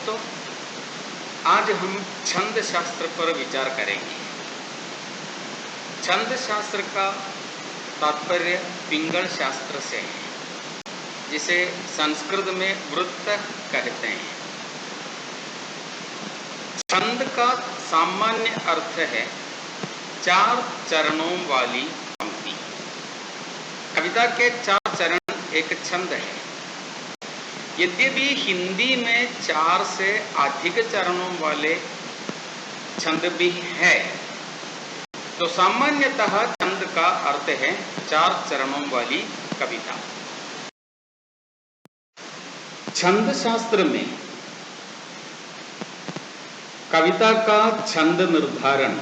दोस्तों, आज हम छंद शास्त्र पर विचार करेंगे। छंद शास्त्र का तात्पर्य पिंगल शास्त्र से है, जिसे संस्कृत में वृत्त कहते हैं। छंद का सामान्य अर्थ है 4 चरणों वाली पंक्ति। कविता के 4 चरण एक छंद है। यद्यपि हिंदी में 4 से अधिक चरणों वाले छंद भी है, तो सामान्यतः छंद का अर्थ है 4 चरणों वाली कविता। छंद शास्त्र में कविता का छंद निर्धारण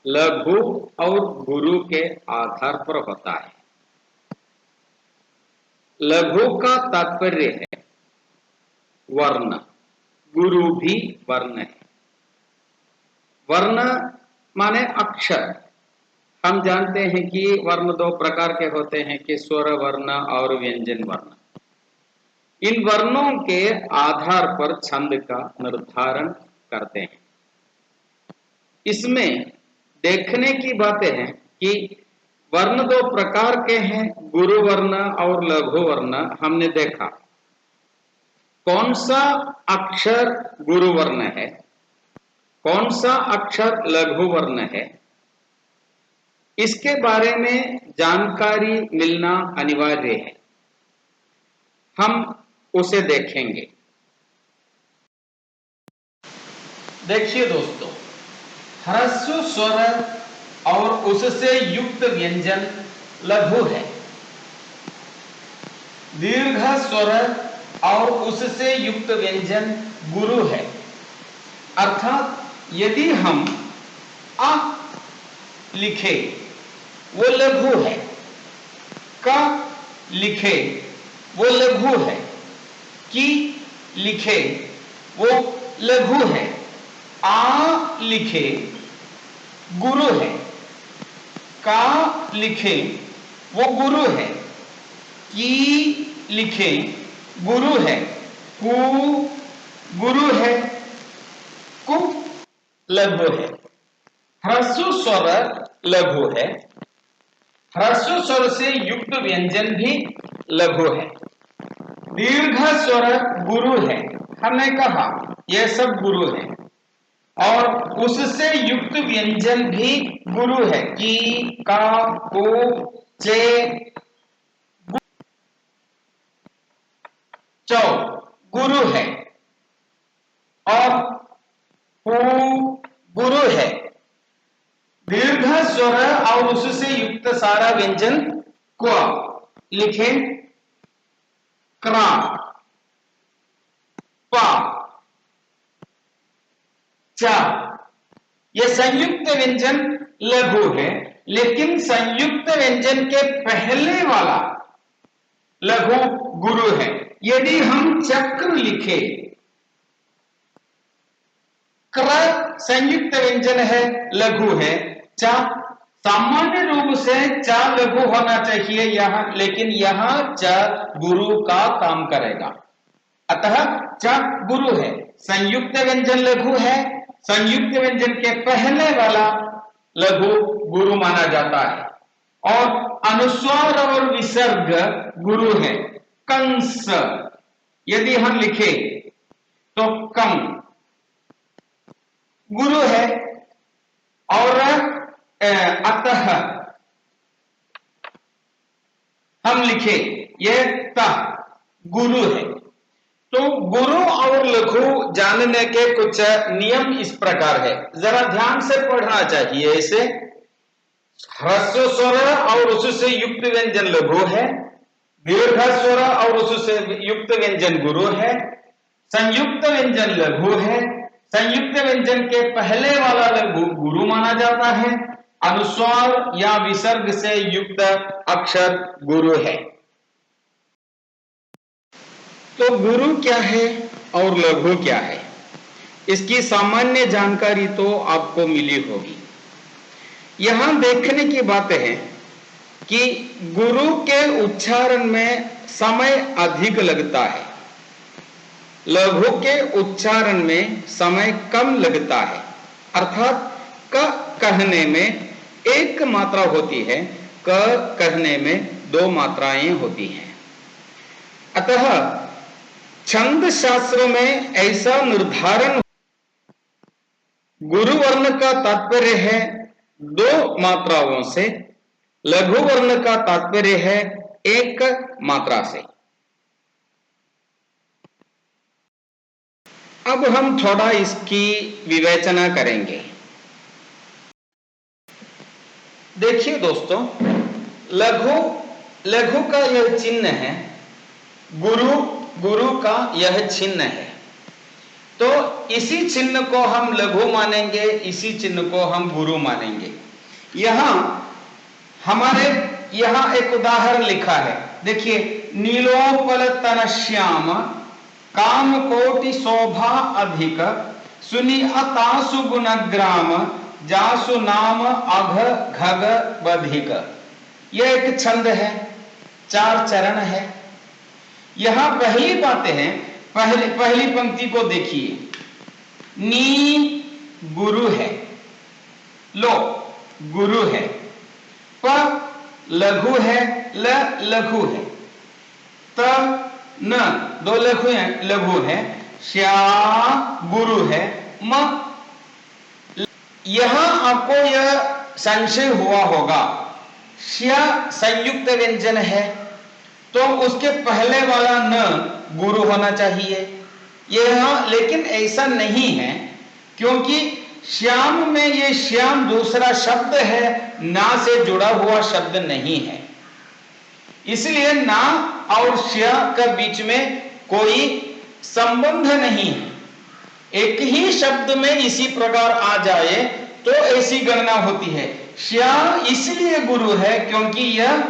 लघु और गुरु के आधार पर होता है। लघु का तात्पर्य है वर्ण, गुरु भी वर्ण है। वर्ण माने अक्षर। हम जानते हैं कि वर्ण 2 प्रकार के होते हैं कि स्वर वर्ण और व्यंजन वर्ण। इन वर्णों के आधार पर छंद का निर्धारण करते हैं। इसमें देखने की बातें हैं कि वर्ण 2 प्रकार के हैं, गुरु वर्ण और लघु वर्ण। हमने देखा कौन सा अक्षर गुरु वर्ण है, कौन सा अक्षर लघु वर्ण है, इसके बारे में जानकारी मिलना अनिवार्य है। हम उसे देखेंगे। देखिए दोस्तों, ह्रस्व स्वर और उससे युक्त व्यंजन लघु है। दीर्घ स्वर और उससे युक्त व्यंजन गुरु है। अर्थात यदि हम अ लिखे वो लघु है, क लिखे वो लघु है, की लिखे वो लघु है, आ लिखे गुरु है, का लिखे वो गुरु है, की लिखे गुरु है, कु गुरु है, कु लघु है। ह्रस्व स्वर लघु है। ह्रस्व स्वर से युक्त व्यंजन भी लघु है। दीर्घ स्वर गुरु है। हमने कहा यह सब गुरु है और उससे युक्त व्यंजन भी गुरु है। की, का, को, चे, चौ गुरु है और पू गुरु है। दीर्घ स्वर और उससे युक्त सारा व्यंजन क्व लिखे, क्रा, पा, चा। यह संयुक्त व्यंजन लघु है, लेकिन संयुक्त व्यंजन के पहले वाला लघु गुरु है। यदि हम चक्र लिखे, क्र संयुक्त व्यंजन है, लघु है। चा सामान्य रूप से चा लघु होना चाहिए यहां, लेकिन यहां चा गुरु का काम करेगा। अतः चा गुरु है। संयुक्त व्यंजन लघु है। संयुक्त व्यंजन के पहले वाला लघु गुरु माना जाता है और अनुस्वार और विसर्ग गुरु है। कंस यदि हम लिखे तो कम गुरु है और अतः हम लिखे यह ता गुरु है। तो गुरु और लघु जानने के कुछ नियम इस प्रकार है, जरा ध्यान से पढ़ना चाहिए इसे। ह्रस्व स्वर और उससे युक्त व्यंजन लघु है। दीर्घ स्वर और उससे युक्त व्यंजन गुरु है। संयुक्त व्यंजन लघु है। संयुक्त व्यंजन के पहले वाला लघु गुरु माना जाता है। अनुस्वार या विसर्ग से युक्त अक्षर गुरु है। तो गुरु क्या है और लघु क्या है, इसकी सामान्य जानकारी तो आपको मिली होगी। यहां देखने की बात है कि गुरु के उच्चारण में समय अधिक लगता है। लघु के उच्चारण में समय कम लगता है, अर्थात क कहने में एक मात्रा होती है, क कहने में दो मात्राएं होती हैं। अतः छंद शास्त्र में ऐसा निर्धारण, गुरु वर्ण का तात्पर्य है दो मात्राओं से, लघु वर्ण का तात्पर्य है एक मात्रा से। अब हम थोड़ा इसकी विवेचना करेंगे। देखिए दोस्तों, लघु का यह चिन्ह है, गुरु का यह चिन्ह है, तो इसी चिन्ह को हम लघु मानेंगे, इसी चिन्ह को हम गुरु मानेंगे। हमारे यहां एक उदाहरण लिखा है, देखिए, नीलोपल तन श्याम काम कोटि शोभा अधिक सुनि अतासु गुणग्राम जासु नाम अघ घग बधिक। यह एक छंद है, 4 चरण है। यहां पहली बातें हैं, पहली पंक्ति को देखिए, नी गुरु है, लो गुरु है, प लघु है, ल लघु है, त न दो लघु है, श्या गुरु है, म। यहां आपको यह संशय हुआ होगा, श्या संयुक्त व्यंजन है तो उसके पहले वाला न गुरु होना चाहिए। यह लेकिन ऐसा नहीं है, क्योंकि श्याम में ये श्याम दूसरा शब्द है, ना से जुड़ा हुआ शब्द नहीं है, इसलिए ना और श्या के बीच में कोई संबंध नहीं है। एक ही शब्द में इसी प्रकार आ जाए तो ऐसी गणना होती है। श्या इसलिए गुरु है क्योंकि यह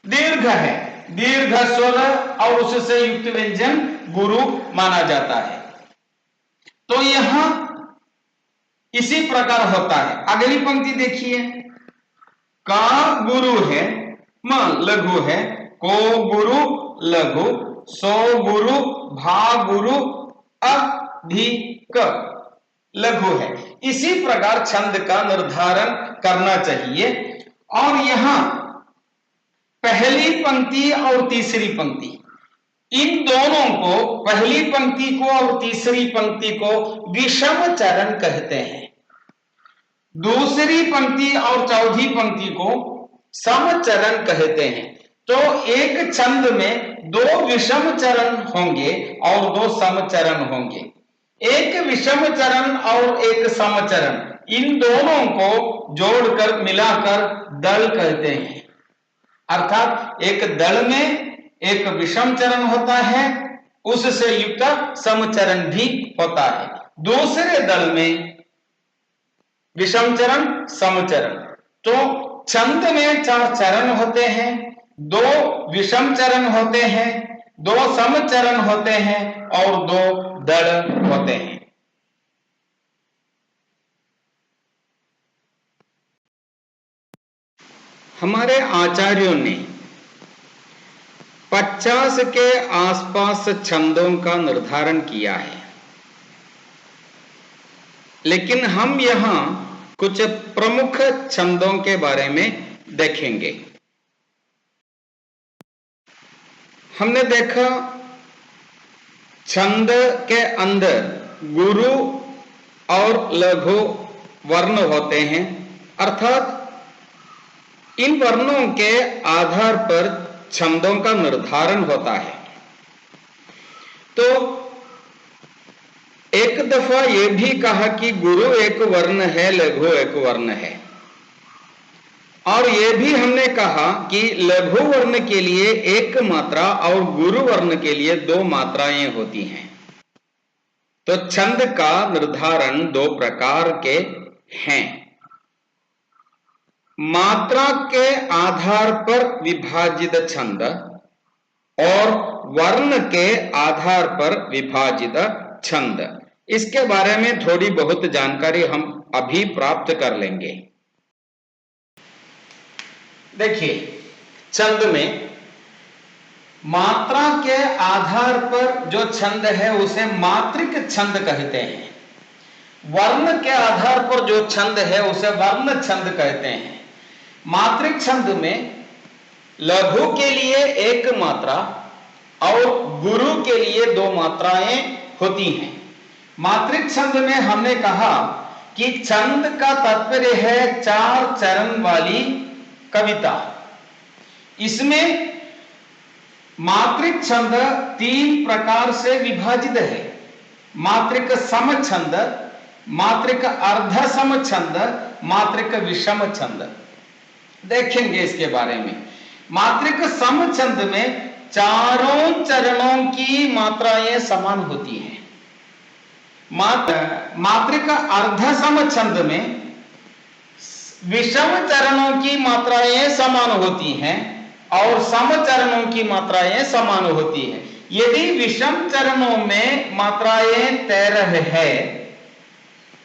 दीर्घ है, दीर्घ स्वर और उससे युक्त व्यंजन गुरु माना जाता है। तो यहां इसी प्रकार होता है। अगली पंक्ति देखिए, का गुरु है, म लघु है, को गुरु लघु, सो गुरु भा गुरु अधिक लघु है। इसी प्रकार छंद का निर्धारण करना चाहिए। और यहां पहली पंक्ति और तीसरी पंक्ति, इन दोनों को, पहली पंक्ति को और तीसरी पंक्ति को विषम चरण कहते हैं, दूसरी पंक्ति और चौथी पंक्ति को समचरण कहते हैं। तो एक छंद में 2 विषम चरण होंगे और 2 समचरण होंगे। एक विषम चरण और एक समचरण, इन दोनों को जोड़कर मिलाकर दल कहते हैं। अर्थात एक दल में एक विषम चरण होता है, उससे युक्त समचरण भी होता है, दूसरे दल में विषम चरण समचरण। तो छंद में 4 चरण होते हैं, 2 विषम चरण होते हैं, 2 समचरण होते हैं और 2 दल होते हैं। हमारे आचार्यों ने 50 के आसपास छंदों का निर्धारण किया है, लेकिन हम यहां कुछ प्रमुख छंदों के बारे में देखेंगे। हमने देखा छंद के अंदर गुरु और लघु वर्ण होते हैं, अर्थात इन वर्णों के आधार पर छंदों का निर्धारण होता है। तो एक दफा यह भी कहा कि गुरु एक वर्ण है, लघु एक वर्ण है, और यह भी हमने कहा कि लघु वर्ण के लिए एक मात्रा और गुरु वर्ण के लिए 2 मात्राएं होती हैं। तो छंद का निर्धारण 2 प्रकार के हैं, मात्रा के आधार पर विभाजित छंद और वर्ण के आधार पर विभाजित छंद। इसके बारे में थोड़ी बहुत जानकारी हम अभी प्राप्त कर लेंगे। देखिए, छंद में मात्रा के आधार पर जो छंद है उसे मात्रिक छंद कहते हैं। वर्ण के आधार पर जो छंद है उसे वर्ण छंद कहते हैं। मात्रिक छंद में लघु के लिए एक मात्रा और गुरु के लिए दो मात्राएं होती हैं। मात्रिक छंद में हमने कहा कि छंद का तात्पर्य है 4 चरण वाली कविता। इसमें मात्रिक छंद 3 प्रकार से विभाजित है। मात्रिक सम छंद, मात्रिक अर्ध सम छंद, मात्रिक विषम छंद। देखेंगे इसके बारे में। मात्रिक सम छंद में चारों चरणों की मात्राएं समान होती हैं। मात्रिक अर्ध सम छंद में विषम चरणों की मात्राएं समान होती हैं और सम चरणों की मात्राएं समान होती हैं। यदि विषम चरणों में मात्राएं 13 है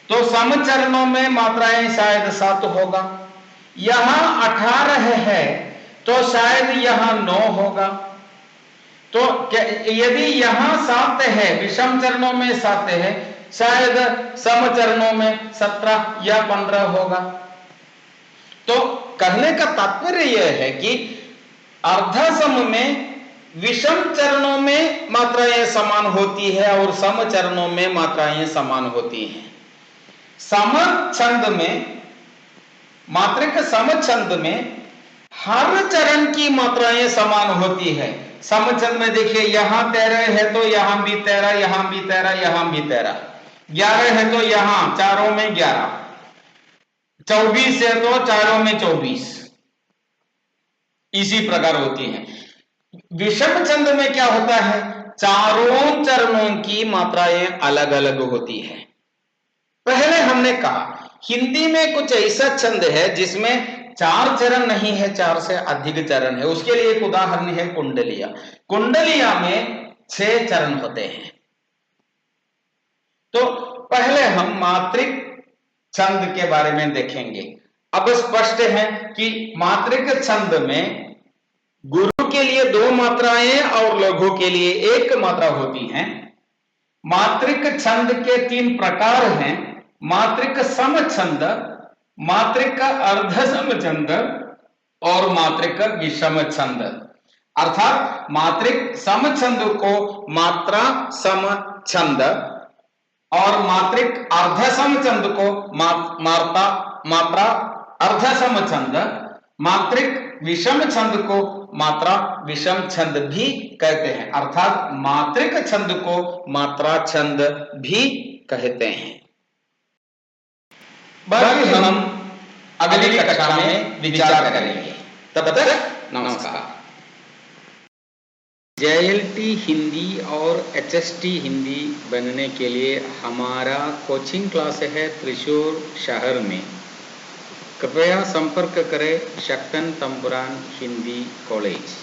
तो सम चरणों में मात्राएं शायद 7 होगा। यहां 18 है तो शायद यहां 9 होगा। तो यदि यहां 7 है, विषम चरणों में 7 है, शायद सम चरणों में 17 या 15 होगा। तो कहने का तात्पर्य यह है कि अर्धसम में विषम चरणों में मात्राएं समान होती है और सम चरणों में मात्राएं समान होती हैं। सम छंद में, मात्रिक सम छंद में हर चरण की मात्राएं समान होती है। सम छंद में देखिए यहां 13 है तो यहां भी 13, यहां भी 13, यहां भी 13, 11 है तो यहां चारों में 11, 24 है तो चारों में 24, इसी प्रकार होती है। विषम छंद में क्या होता है, चारों चरणों की मात्राएं अलग अलग होती है। पहले हमने कहा हिंदी में कुछ ऐसा छंद है जिसमें 4 चरण नहीं है, 4 से अधिक चरण है। उसके लिए एक उदाहरण है कुंडलिया। कुंडलिया में 6 चरण होते हैं। तो पहले हम मात्रिक छंद के बारे में देखेंगे। अब स्पष्ट है कि मात्रिक छंद में गुरु के लिए 2 मात्राएं और लघु के लिए 1 मात्रा होती है। मात्रिक छंद के 3 प्रकार हैं, मात्रिक सम छंद, मात्रिक अर्ध सम छंद और मात्रिक विषम छंद। अर्थात मात्रिक सम छंद को मात्रा सम छंद और मात्रिक अर्ध सम छंद को मात्रा अर्ध सम छंद, मात्रिक विषम छंद को मात्रा विषम छंद भी कहते हैं। अर्थात मात्रिक छंद को मात्रा छंद भी कहते हैं। बाकी हम अगली कक्षा में विचार करेंगे। तब तक नमस्कार। JLT हिंदी और HST हिंदी बनने के लिए हमारा कोचिंग क्लास है त्रिशूर शहर में। कृपया संपर्क करें शक्तन तंबुरान हिंदी कॉलेज।